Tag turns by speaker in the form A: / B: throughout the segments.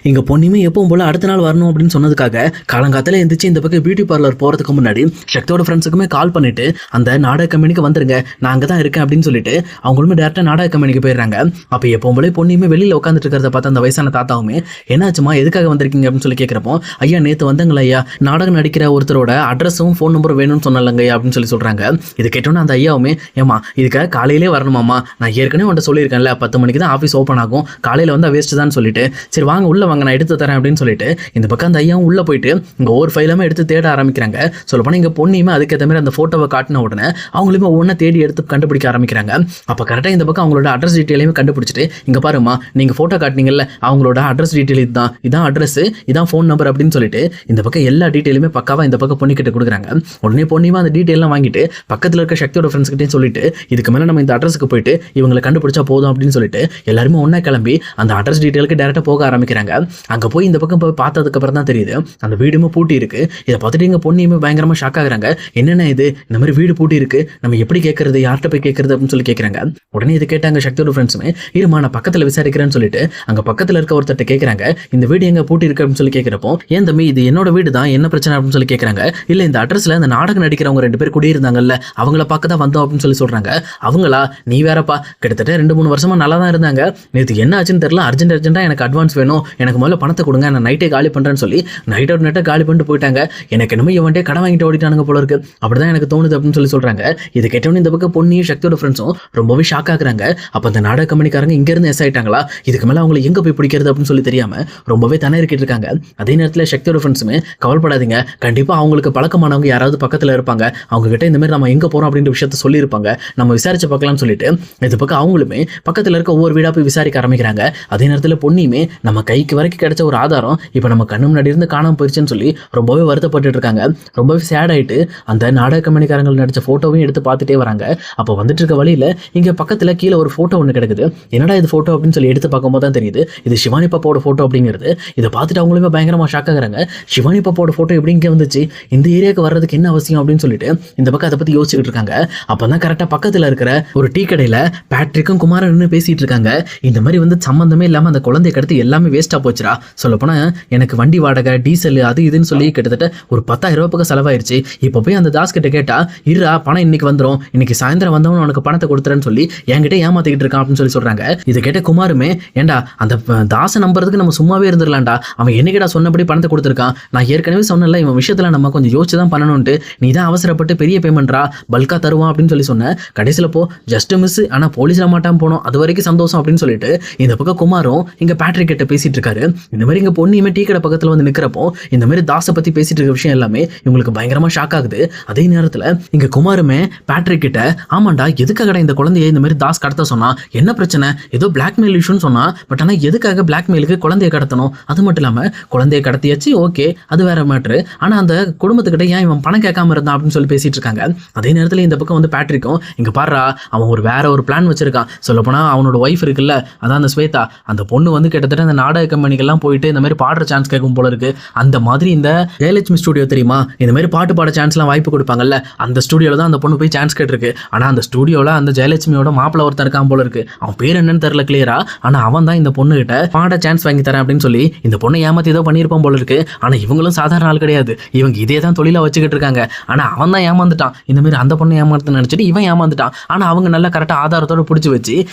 A: இங்க பொண்ணுமே எப்பவும் போல அடுத்த நாள் வரணும் அப்படின்னு சொன்னதுக்காக காலங்காத்தால எந்திரிச்சு இந்த பக்கம் பியூட்டி பார்லர் போறதுக்கு முன்னாடி சக்தியோட ஃப்ரெண்ட்ஸுக்குமே கால் பண்ணிட்டு அந்த நாடக கம்பெனிக்கு வந்துருங்க, நான் அங்கே தான் இருக்கேன் அப்படின்னு சொல்லிட்டு அவங்களுமே டேரக்டா நாடக கம்பெனிக்கு போயிடுறாங்க. அப்போ எப்பவும் போல பொண்ணுமே வெளியில உட்காந்துட்டு இருக்கிறத பார்த்து அந்த வயசான தாத்தாவுமே என்னாச்சுமா எதுக்காக வந்திருக்கீங்க அப்படின்னு சொல்லி கேட்கிறப்போ, ஐயா நேற்று வந்தங்களா ஐயா, நாடகம் நடிக்கிற ஒருத்தரோட அட்ரஸும் ஃபோன் நம்பரும் வேணும்னு சொன்னாலங்க அப்படின்னு சொல்லி சொல்றாங்க. இது கேட்டோன்னு அந்த ஐயாவுமே, ஏமா இதுக்காக காலையிலே வரணுமாமா, நான் ஏற்கனவே உன்ட்ட சொல்லியிருக்கேன்ல 10 மணிக்கு தான் ஆஃபீஸ் ஓப்பன் ஆகும், காலையில் வந்து வேஸ்ட் தான் சொல்லிட்டு, சரி வாங்க உள்ள வாங்க நான் எடுத்து தரேன் அப்படின்னு சொல்லிட்டு இந்த பக்கம் அந்த ஐயாவும் உள்ள போயிட்டு இங்கே ஒவ்வொரு ஃபைலாமே எடுத்து தேட ஆரம்பிக்கிறாங்க. சொல்லப்போனால் இங்கே பொண்ணையுமே அதுக்கேற்ற மாதிரி அந்த ஃபோட்டோவை காட்டின உடனே அவங்களுமே ஒவ்வொன்றா தேடி எடுத்து கண்டுபிடிக்க ஆரம்பிக்கிறாங்க. அப்போ கரெக்டாக இந்த பக்கம் அவங்களோட அட்ரஸ் டீட்டெயிலையுமே கண்டுபிடிச்சிட்டு, இங்கே பாருமா நீங்கள் ஃபோட்டோ காட்டினீங்கல்ல அவங்களோட அட்ரஸ் டீட்டெயில் இதுதான், இதான் அட்ரஸ், இதான் ஃபோன் நம்பர் அப்படின்னு சொல்லிட்டு இந்த பக்கம் எல்லா டீட்டெயிலுமே பக்காவாக இந்த பக்கம் பொண்ணுக்கிட்ட கொடுக்குறாங்க. உடனே பொண்ணுமா அந்த டீட்டெயிலாம் வாங்கிட்டு பக்கத்தில் இருக்க சக்தியோட ஃப்ரெண்ட்ஸ் கிட்டே சொல்லிட்டு, இதுக்கு மேலே நம்ம இந்த அட்ரஸுக்கு போயிட்டு இவங்களை கண்டுபிடிச்சா போதும் அப்படின்னு சொல்லிட்டு எல்லாருமே ஒன்றா கிளம்பி அந்த அட்ரஸ் டீட்டெயிலுக்கு டேரெக்டாக போக ஆரம்பிக்கிறாங்க. அங்கே போய் இந்த பக்கம் போய் பார்த்ததுக்கப்புறம் தான் தெரியுது அந்த வீடுமே பூட்டி இருக்கு. இதை பார்த்துட்டு எங்கள் பொண்ணையுமே பயங்கரமாக ஷாக் ஆகுறாங்க. என்னென்ன இது, இந்த மாதிரி வீடு பூட்டி இருக்கு, நம்ம எப்படி கேட்கறது, யார்கிட்ட போய் கேட்கறது அப்படின்னு சொல்லி கேட்குறாங்க. உடனே இது கேட்டாங்க சக்தியோட ஃப்ரெண்ட்ஸுமே, இருமா நான் பக்கத்தில் விசாரிக்கிறேன்னு சொல்லிட்டு அங்கே பக்கத்தில் இருக்க ஒருத்தட்ட கேட்குறாங்க, இந்த வீடு எங்கே பூட்டி இருக்கு அப்படின்னு சொல்லி கேட்குறப்போ, ஏன் தம்பி இது என்னோட வீடு தான், என்ன பிரச்சனை அப்படின்னு சொல்லி கேட்குறாங்க. இல்லை இந்த அட்ரஸில் இந்த நாடகம் நடிக்கிறவங்க 2 பேர் குடியிருந்தாங்கல்ல அவங்கள பார்க்க தான் வந்தோம் அப்படின்னு சொல்லி சொல்கிறாங்க. அவங்களா, நீ வேறப்பா, கிட்டத்தட்ட 2-3 வருஷமாக நல்லா தான் இருந்தாங்க, நேற்று என்ன ஆச்சுன்னு தெரியல, அர்ஜென்ட்டாக எனக்கு அட்வான்ஸ் வேணும், எனக்கு முதல்ல பணத்தை கொடுங்க, நான் நைட்டே காலி பண்ணுறேன்னு சொல்லி நைட்டை காலி பண்ணிட்டு போயிட்டாங்க, எனக்கு என்னமோ இவன்ட்டே கடன் வாங்கிட்டு ஓடிட்டானுங்க போல இருக்கு, அப்படிதான் எனக்கு தோணுது அப்படின்னு சொல்லி சொல்கிறாங்க. இது கேட்டவொன்னே இந்த பக்கம் பொண்ணையும் சக்தியோட ஃப்ரெண்ட்ஸும் ரொம்பவே ஷாக் ஆகுறாங்க. அப்போ அந்த நாடக கம்பெனிக்காரங்க இங்கேருந்து எஸ் ஆயிட்டாங்களா, இதுக்கு மேலே அவங்களை எங்கே போய் பிடிக்கிறது அப்படின்னு சொல்லி தெரியாமல் ரொம்பவே திணறிக்கிட்டு இருக்காங்க. அதே நேரத்தில் சக்தியோட ஃப்ரெண்ட்ஸுமே, கவலைப்படாதீங்க, கண்டிப்பாக அவங்களுக்கு பழக்கமானவங்க யாராவது பக்கத்தில் இருப்பாங்க, அவங்க கிட்ட இந்த மாதிரி நம்ம எங்கே போகிறோம் அப்படின்ற விஷயத்த சொல்லியிருப்பாங்க, நம்ம விசாரிச்சு பார்க்கலாம்னு சொல்லிட்டு இது பக்கம் அவங்களுமே பக்கத்தில் இருக்க ஒவ்வொரு வீடாக போய் விசாரிக்க ஆரம்பிக்கிறாங்க. அதே நேரத்தில் பொண்ணையுமே நம்ம கைக்கு வரைக்கும் கிடைச்ச ஒரு ஆதாரம் இப்போ நம்ம கண்ணு முன்னாடி இருந்து காணாமல் போயிடுச்சுன்னு சொல்லி ரொம்பவே வருத்தப்பட்டு இருக்காங்க. ரொம்பவே சேட் ஆகிட்டு அந்த நாடக கம்பெனிக்காரங்கள் நடிச்ச ஃபோட்டோவையும் எடுத்து பார்த்துட்டே வராங்க. அப்போ வந்துட்டு இருக்க வழியில் இங்கே பக்கத்தில் கீழே ஒரு ஃபோட்டோ ஒன்று கிடக்குது. என்னடா இது ஃபோட்டோ அப்படின்னு சொல்லி எடுத்து பார்க்கும்போது தான் தெரியுது இது சிவானி பாப்பாவோட ஃபோட்டோ அப்படிங்கிறது. இதை பார்த்துட்டு அவங்களுமே பயங்கரமாக ஷாக் ஆகுறாங்க. சிவானி பாப்பாவோட ஃபோட்டோ எப்படி இங்கே வந்துச்சு, இந்த ஏரியாவுக்கு வர்றதுக்கு என்ன அவசியம் அப்படின்னு சொல்லிட்டு இந்த பக்கம் அதை பற்றி யோசிச்சுட்டு இருக்காங்க. அப்போ தான் கரெக்டாக பக்கத்தில் இருக்கிற ஒரு டீ கடையில் பேட்ரிக்கும் குமாரன் நின்று பேசிட்டு இருக்காங்க. இந்த மாதிரி வந்து சம்மந்தமே இல்லாமல் அந்த குழந்தைய கடத்தி எல்லாமே வேஸ்ட்டாக போச்சுடா, சொல்லப்போனால் எனக்கு வண்டி வாடகை, டீசல், அது இதுன்னு சொல்லி கிட்டத்தட்ட ஒரு 10,000 ரூபாய் பக்கம் செலவாயிருச்சு. இப்போ போய் அந்த தாஸ் கிட்ட கேட்டா, இருடா பணம் இன்னைக்கு வந்துடும், இன்னைக்கு சாயந்தரம் வந்தவன் உனக்கு பணத்தை கொடுத்துறேன்னு சொல்லி என்கிட்ட ஏமாத்திக்கிட்டு இருக்கான் அப்படின்னு சொல்லி சொல்றாங்க. இதை கேட்ட குமாருமே, ஏண்டா அந்த தாசை நம்புறதுக்கு நம்ம சும்மாவே இருந்துடலாம்டா, அவன் என்னைக்கிடா சொன்னபடி பணத்தை கொடுத்துருக்கான், நான் ஏற்கனவே சொன்னல இவன் விஷயத்துல நம்ம கொஞ்சம் யோசிச்சு தான் பண்ணணும்ட்டு, நீ தான் அவசரப்பட்டு பெரிய பேமெண்ட்ரா பல்கா தருவான் அப்படின்னு சொல்லி சொன்ன, கடைசியில் போ ஜஸ்ட் மிஸ், ஆனால் போலீஸ்ல மாட்டான் போனோம், அது வரைக்கும் சந்தோஷம் அப்படின்னு சொல்லிட்டு இந்த பக்கம் குமாரும் இங்க பேட்ரிக் கிட்ட பேசிட்டு இருக்காரு. இந்த மாதிரி இங்க பொண்ணுமே டீ கடை பக்கத்தில் வந்து நிற்கிறப்போ இந்த மாதிரி தாசை பற்றி பேசிட்டு இருக்க விஷயம் எல்லாமே இவங்களுக்கு பயங்கரமாக ஷாக் ஆகுது. அதே நேரத்தில் இங்கே குமாருமே பேட்ரிக் கிட்ட, ஆமாண்டா எதுக்காக இந்த குழந்தைய இந்த மாதிரி தாஸ் கடத்த சொன்னா, என்ன பிரச்சனை, ஏதோ பிளாக்மெயில் இஷ்யூன்னு சொன்னா, பட் ஆனால் எதுக்காக பிளாக்மெயிலுக்கு குழந்தைய கடத்தணும், அது மட்டும் இல்லாமல் குழந்தைய கடத்தியாச்சு ஓகே அது வேற மேட்ரு, ஆனால் அந்த குடும்பத்துக்கிட்ட ஏன் இவன் பணம் கேட்காம இருந்தான் அப்படின்னு சொல்லி பேசிட்டு இருக்காங்க. அதே நேரத்தில் இந்த பக்கம் வந்து பேட்ரிக்கும், இங்கே பாடுறா அவன் வேற ஒரு பிளான் வச்சிருக்கான், சொல்லப்போனால் அவனோட ஒய்ஃப் இருக்குல்ல, அதான் அந்த ஸ்வேதா, அந்த பொண்ணு வந்து கிட்டத்தட்ட அந்த நாடக கம்பெனிக்கெல்லாம் போயிட்டு இந்த மாதிரி பாடுற சான்ஸ் கேட்கும் போல இருக்கு, அந்த மாதிரி இந்த ஜெயலட்சுமி ஸ்டுடியோ தெரியுமா, இந்த மாதிரி பாட்டு பாட சான்ஸ்லாம் வாய்ப்பு கொடுப்பாங்கல்ல, அந்த ஸ்டுடியோவில் தான் அந்த பொண்ணு போய் சான்ஸ் கேட்டிருக்கு. ஆனால் அந்த ஸ்டுடியோவில் அந்த ஜெயலட்சுமியோட மாப்பிள்ள ஒருத்தர் இருக்கான் போல இருக்கு, அவன் பேர் என்னன்னு தெரியல கிளியரா, ஆனால் அவன் தான் இந்த பொண்ணு கிட்ட பாட சான்ஸ் வாங்கி தரேன் அப்படின்னு சொல்லி இந்த பொண்ணை ஏமாத்தி ஏதோ பண்ணியிருப்பான் போல இருக்கு. ஆனால் இவங்களும் சாதாரண ஆள் கிடையாது, இவங்க இதே தான் தொழிலாக வச்சுக்கிட்டு இருக்காங்க. ஆனால் அவன் தான் ஏமாந்துட்டான், இந்த மாதிரி அந்த பொண்ணை ஏமாத்த நினைச்சிட்டு இவன் ஏமாந்துட்டான். ஆனால் அவங்க நல்லா கரெக்டாக ஆதாரத்தோட பிடிச்சி வச்சு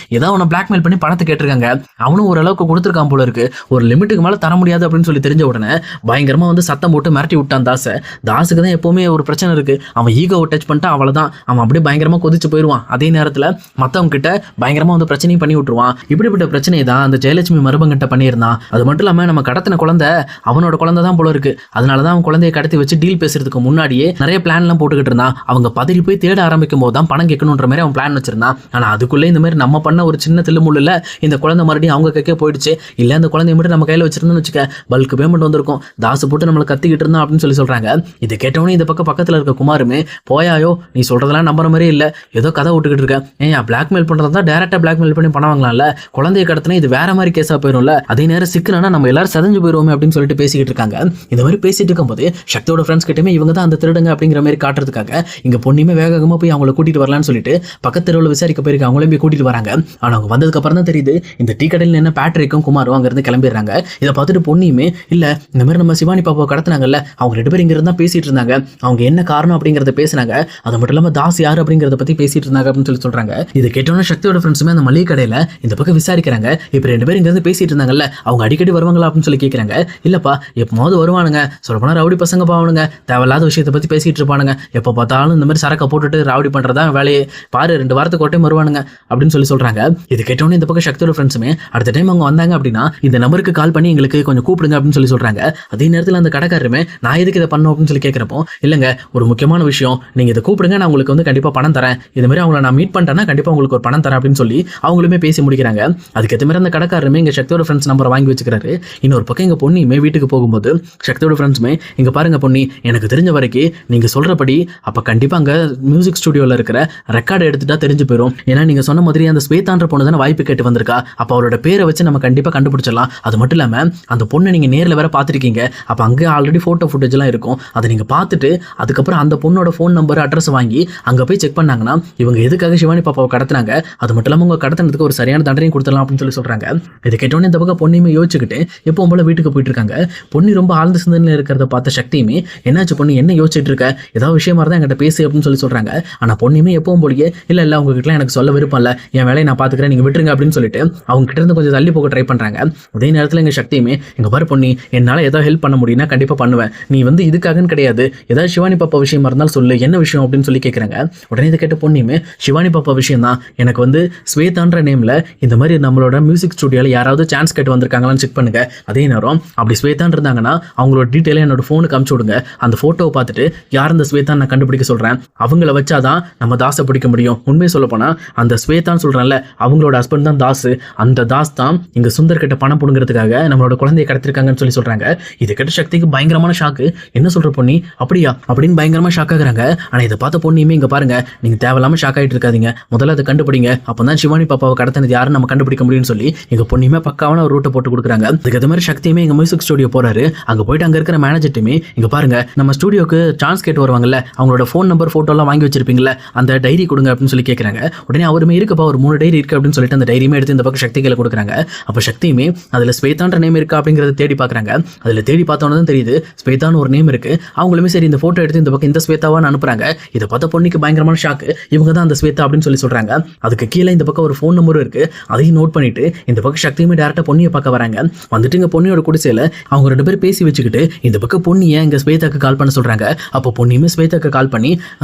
A: ஏதோ அவனை பிளாக்மெயில் பண்ணி பணத்தை கேட்டிருக்காங்க. அவனும் ஓரளவுக்கு கொடுத்துருக்கான் போல இருக்கு, ஒரு லிமிட்டுக்கு மேலே தர முடியாது அப்படின்னு சொல்லி தெரிஞ்ச உடனே பயங்கரமாக வந்து சத்தம் போட்டு மிரட்டி விட்டான் தாசை. தாஸுக்கு தான் எப்போவுமே ஒரு பிரச்சனை இருக்குது, அவன் ஈகோவை டச் பண்ணிட்டா அவ்வளோதான், அவன் அப்படியே பயங்கரமாக கொதிச்சு போயிடுவான். அதே நேரத்தில் மற்றவங்க கிட்ட பயங்கரமாக வந்து பிரச்சனையும் பண்ணி விட்டுருவான். இப்படிப்பட்ட பிரச்சனையை தான் அந்த ஜெயலட்சுமி மருமகிட்ட பண்ணியிருந்தான். அது மட்டும் இல்லாமல் நம்ம கடத்தின குழந்தை அவனோட குழந்தை தான் போல இருக்கு, அதனால தான் அவன் குழந்தைய கடத்தி வச்சு டீல் பேசுறதுக்கு முன்னாடியே நிறைய பிளான்லாம் போட்டுக்கிட்டு இருந்தான். அவங்க பதறி போய் தேட ஆரம்பிக்கும் போது தான் பணம் கேட்கணுன்ற மாதிரி அவன் பிளான் வச்சிருந்தான். ஆனால் அதுக்குள்ளே இந்த மாதிரி நம்ம பண்ண ஒரு சின்ன தில்லுமுள்ள இந்த குழந்தை மறுபடியும் அவங்க கைக்கே போயிடுச்சு. இல்லை அந்த குழந்தைய மட்டும் நம்ம கையில் வச்சிருந்தோம்னு வச்சுக்க, பல்க் பேமெண்ட் வந்திருக்கும், தாசு போட்டு நம்மளை கத்திக்கிட்டு இருந்தான் அப்படின்னு சொல்லி சொல்றாங்க. இது கேட்டவனே இந்த பக்கத்தில் இருக்க குமாருமே, போயாயோ நீ சொல்றதெல்லாம் நம்புற மாதிரி இல்லை, ஏதோ கதை விட்டுக்கிட்டு இருக்க, ஏன் பிளாக்மெயில் பண்றதா டேரக்டா பிளாக்மெயில் பண்ணி பணம் வாங்கலாம்ல, குழந்தைய கடத்தினா இது வேற மாதிரி கேஸா போயிடும்ல, அதே நேரம் சிக்கனா நம்ம எல்லாரும் சதஞ்சு போயிடுவோமே அப்படின்னு சொல்லிட்டு பேசிக்கிட்டு இருக்காங்க. இந்த மாதிரி பேசிட்டு இருக்கும்போது சக்தியோட ஃப்ரெண்ட்ஸ் கிட்டமே இவங்க தான் அந்த திருடுங்க அப்படிங்கிற மாதிரி காட்டுறதுக்காக இங்க பொண்ணுமே வேகமாக போய் அவங்கள கூட்டிட்டு வரலான்னு சொல்லிட்டு பக்கத்து தெருவில் விசாரிக்க போயிருக்க அவங்களையும் போய் கூட்டிட்டு வராங்க. ஆனால் அவங்க வந்ததுக்கு அப்புறம் தான் தெரியுது இந்த டீ கடையில் என்ன பேட்ரிக்கும் குமாரும் அங்கிருந்து கிளம்பிடுறாங்க. சொல்லிடுறாங்க. இதை பார்த்துட்டு பொன்னியுமே இல்ல இந்த மாதிரி நம்ம சிவானி பாப்பாவை கடத்தினாங்கல்ல, அவங்க 2 பேரும் இங்க இருந்தா பேசிட்டு இருந்தாங்க, அவங்க என்ன காரணம் அப்படிங்கறத பேசினாங்க, அது மட்டும் இல்லாம தாஸ் யார் அப்படிங்கறத பத்தி பேசிட்டு இருந்தாங்க அப்படின்னு சொல்றாங்க. இது கேட்டோன்னா சக்தியோட ஃப்ரெண்ட்ஸுமே அந்த மளிகை கடையில இந்த பக்கம் விசாரிக்கிறாங்க. இப்ப 2 பேரும் இங்க இருந்து பேசிட்டு இருந்தாங்கல்ல, அவங்க அடிக்கடி வருவாங்களா அப்படின்னு சொல்லி கேட்கறாங்க. இல்லப்பா எப்போது வருவானுங்க, சொல்லப்போனா ரவுடி பசங்க பாவனுங்க, தேவையில்லாத விஷயத்தை பத்தி பேசிட்டு இருப்பானுங்க, எப்ப பார்த்தாலும் இந்த மாதிரி சரக்கை போட்டுட்டு ராவடி பண்றதா வேலையே, பாரு 2 வாரத்துக்கு ஒரு டைம் வருவானுங்க அப்படின்னு சொல்றாங்க. இது கேட்டோன்னே இந்த பக்கம் சக்தியோட ஃப்ரெண்ட்ஸுமே அடுத்த டைம் அவங்க வந்தாங்க அப்படின்னா இந்த நம்பருக்கு கால் பண்ணி எங்களுக்கு கொஞ்சம் கூப்பிடுங்க அப்படின்னு சொல்றாங்க. அதே நேரத்தில் அந்த கடைக்காரருமே நான் எதுக்கு இதை பண்ணோம் அப்படின்னு சொல்லி கேட்கிறப்போ, இல்லைங்க ஒரு முக்கியமான விஷயம், நீங்க இதை கூப்பிடுங்க, நான் உங்களுக்கு வந்து கண்டிப்பா பணம் தரேன், இது மாதிரி அவங்கள நான் மீட் பண்ணிட்டேன்னா கண்டிப்பா உங்களுக்கு ஒரு பணம் தரேன் அப்படின்னு சொல்லி அவங்களுமே பேசி முடிக்கிறாங்க. அதுக்கேற்ற மாதிரி அந்த கடைக்காரருமே இங்க சக்தியோட ஃப்ரெண்ட்ஸ் நம்பரை வாங்கி வச்சுக்கிறாரு. இன்னொரு பக்கம் எங்க பொண்ணியுமே வீட்டுக்கு போகும்போது சக்தியோட ஃப்ரெண்ட்ஸுமே இங்க பாருங்க பொன்னி, எனக்கு தெரிஞ்ச வரைக்கும் நீங்க சொல்றபடி அப்ப கண்டிப்பா அங்க மியூசிக் ஸ்டுடியோல இருக்கிற ரெக்கார்டை எடுத்துட்டா தெரிஞ்சு போயிடும். ஏன்னா நீங்க சொன்ன மாதிரி அந்த ஸ்வேதான்ற பொண்ணு தானே வாய்ப்பு கேட்டு வந்திருக்கா, அப்ப அவளோட பேரை வச்சு நம்ம கண்டிப்பா கண்டுபிடிச்சிடலாம். அது மட்டும் இல்லாம அந்த பொண்ணை நீங்க நேரில் வேற பார்த்துருக்கீங்க, அப்ப அங்க ஆல்ரெடி போட்டோ ஃபுட்டேஜ் எல்லாம் இருக்கும், அதை நீங்க பார்த்துட்டு அதுக்கப்புறம் அந்த பொண்ணோட ஃபோன் நம்பர் அட்ரஸ் வாங்கி அங்க போய் செக் பண்ணாங்கன்னா இவங்க எதுக்காக சிவானி பாப்பாவை கடத்தினாங்க, அது மட்டும் இல்லாம உங்க கடத்தினதுக்கு ஒரு சரியான தண்டனையும் கொடுத்துடலாம் அப்படின்னு சொல்றாங்க. இதை கேட்டோன்னே இந்த பக்கம் பொண்ணுமே யோசிச்சுக்கிட்டு எப்பவும் போல வீட்டுக்கு போயிட்டு இருக்காங்க. பொண்ணு ரொம்ப ஆழ்ந்த சிந்தனையில் இருக்கிறத பார்த்த சக்தியுமே என்னாச்சு பொண்ணு, என்ன யோசிச்சுட்டு இருக்க, ஏதாவது விஷயமா இருந்தா என்கிட்ட பேசு அப்படின்னு சொல்றாங்க. ஆனா பொண்ணுமே எப்பவும் போலியே இல்ல உங்ககிட்ட எனக்கு சொல்ல விருப்பம் இல்ல, என் வேலையை நான் பாத்துக்கிறேன், நீங்க விட்டுருங்க அப்படின்னு சொல்லிட்டு அவங்க கிட்ட இருந்து கொஞ்சம் தள்ளி போக ட்ரை பண்றாங்க. அதே நேரத்தில் எங்க சக்தியுமே எங்க பாரு பொண்ணி, என்னால ஏதாவது ஹெல்ப் பண்ண முடியும்னா கண்டிப்பா பண்ணுவேன், நீ வந்து இதுக்காகன்னு கிடையாது, ஏதாவது சிவானி பாப்பா விஷயமா இருந்தாலும் சொல்லு, என்ன விஷயம் அப்படின்னு சொல்லி கேட்கறாங்க. உடனே இதை கேட்ட பொண்ணுமே சிவானி பாப்பா விஷயம் தான், எனக்கு வந்து ஸ்வேதான்ற நேம்ல இந்த மாதிரி நம்மளோட மியூசிக் ஸ்டுடியோல யாராவது சான்ஸ் கேட்டு வந்திருக்காங்களான்னு செக் பண்ணுங்க, அதே நேரம் அப்படி ஸ்வேதான் இருந்தாங்கன்னா அவங்களோட டீட்டெயிலை என்னோட ஃபோனுக்கு அனுப்பிச்சு விடுங்க, அந்த போட்டோவை பார்த்துட்டு யார் இந்த ஸ்வேதான் நான் கண்டுபிடிக்க சொல்றேன், அவங்கள வச்சாதான் நம்ம தாஸை பிடிக்க முடியும். உண்மையை சொல்ல போனா அந்த ஸ்வேதான் சொல்றான்ல அவங்களோட ஹஸ்பண்ட் தான் தாஸ், அந்த தாஸ் தான் இங்க சுந்தர் கிட்ட பணம் போடுங்கிறதுக்காக நம்மளோட குழந்தையை கடத்திருக்காங்கன்னு சொல்றாங்க. இது கிட்ட சக்திக்கு பயங்கரமான ஷாக்கு, என்ன சொல்ற பொண்ணி அப்படியா அப்படின்னு பயங்கரமா ஷாக் ஆகுறாங்க. ஆனா இதை பார்த்த பொண்ணியுமே இங்க பாருங்க, நீங்க தேவையில்லாம ஷாக் ஆகிட்டு இருக்காதீங்க, முதல்ல அதை கண்டுபிடிங்க, அப்பதான் சிவானி பாப்பாவை கடத்தினது யாருன்னு நம்ம கண்டுபிடிக்க முடியும்னு சொல்லி எங்க பொண்ணுமே பக்காவான ஒரு ரூட்டை போட்டு கொடுக்குறாங்க. அதுக்கு மாதிரி சக்தியுமே எங்க மியூசிக் ஸ்டுடியோ போறாரு. அங்க போயிட்டு அங்க இருக்கிற மேனேஜர்ட்டுமே இங்க பாருங்க, நம்ம ஸ்டுடியோக்கு சான்ஸ் கேட்டு வருவாங்கல்ல, அவங்களோட ஃபோன் நம்பர் போட்டோ எல்லாம் வாங்கி வச்சிருப்பீங்களா, அந்த டைரி கொடுங்க அப்படின்னு சொல்லி கேட்கறாங்க. உடனே அவருமே இருக்குப்பா ஒரு 3 டைரி இருக்கு அப்படின்னு சொல்லிட்டு அந்த டைரியுமே எடுத்து இந்த பக்கம் சக்தி கையில கொடுக்குறாங்க. அப்ப சக்தியுமே அதுல ஸ்வேதான்ற நேம் இருக்கா அப்படிங்கறத தேடி பாக்குறாங்க. அதுல தேடி பார்த்தோன்னு தான் தெரியுது ஸ்வேதான்னு ஒரு நேம் இருக்கு. அவங்களுமே சரி இந்த போட்டோ எடுத்து இந்த பக்கம் இந்த ஸ்வேதாவான்னு அனுப்புறாங்க. இதை பார்த்த பொண்ணுக்கு பயங்கரமான ஷாக்கு, இவங்க தான் அந்த ஸ்வேதா அப்படின்னு சொல்றாங்க. அதுக்கு கீழே இந்த பக்கம் ஒரு ஃபோன் நம்பரும் இருக்கு, அதையும் நோட் பண்ணிட்டு இந்த பக்கம் சக்தியுமே டேரக்டா பொண்ணியை பார்க்க வராங்க. வந்துட்டு இங்க பொண்ணியோட குடிசையில அவங்க 2 பேரும் பேசி வச்சுக்கிட்டு இந்த பக்கம் பொண்ணியை இங்க ஸ்வேதாக்கு கால் பண்ண சொல்றாங்க. அப்போ பொண்ணியுமே ஸ்வேதாக்கு கால் பண்ணி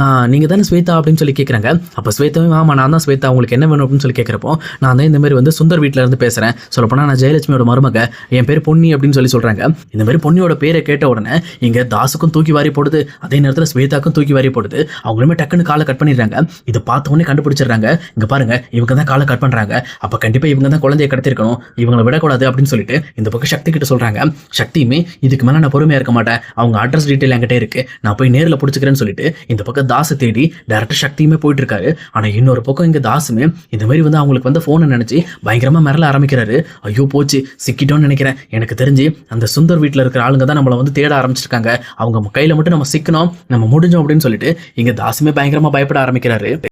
A: நீங்க தானே ஸ்வேதா அப்படின்னு சொல்லி கேட்கறாங்க. அப்ப ஸ்வேதாவும் ஆமா நான் தான் ஸ்வேதா, உங்களுக்கு என்ன வேணும் அப்படின்னு சொல்லி கேட்கிறப்போ நான் தான் இந்த மாதிரி வந்து சுந்தர் வீட்டுல இருந்து பேசுறேன், சொல்லப்போனா நான் ஜெயலட்சுமியோட மருமக, என் பேர் பொன்னி அப்படின்னு சொல்றாங்க. இந்த மாதிரி பொன்னியோட பேரை கேட்ட உடனே இங்க தாஸுக்கும் தூக்கி வாரி போடுது, அதே நேரத்தில் ஸ்வேதாக்கும் தூக்கி வாரி போடுது. அவங்களுமே டக்குன்னு காலை கட் பண்ணிடுறாங்க. இதை பார்த்த உடனே கண்டுபிடிச்சிடுறாங்க. இங்க பாருங்க இவங்க தான் காலை கட் பண்றாங்க, அப்ப கண்டிப்பா இவங்க தான் குழந்தைய கடத்திருக்கணும், இவங்களை விடக்கூடாது அப்படின்னு சொல்லிட்டு இந்த பக்கம் சக்தி கிட்ட சொல்றாங்க. சக்தியுமே இதுக்கு மேல நான் பொறுமையா இருக்க மாட்டேன், அவங்க அட்ரஸ் டீட்டெயில் என்கிட்ட இருக்கு, நான் போய் நேரில் பிடிச்சிக்கிறேன்னு சொல்லிட்டு இந்த பக்கம் தாஸை தேடி டேரக்டா சக்தியுமே போயிட்டு இருக்காரு. ஆனா இன்னொரு பக்கம் இங்க தாஸுமே இந்த மாதிரி வந்து அவங்களுக்கு வந்து போனை நினைச்சு பயங்கரமா மிரள ஆரம்பிக்கிறாரு. ஐயோ போச்சு சிக்கிட்டோன்னு நினைக்கிறேன், எனக்கு தெரிஞ்சு அந்த சுந்தர் வீட்டில் இருக்கிற ஆளுங்க தான் நம்மளை வந்து தேட ஆரம்பிச்சிருக்காங்க, அவங்க கையில மட்டும் நம்ம சிக்கணும், நம்ம முடிஞ்சோம் அப்படின்னு சொல்லிட்டு இங்க தாஸுமே பயங்கரமா பயப்பட ஆரம்பிக்கிறாரு.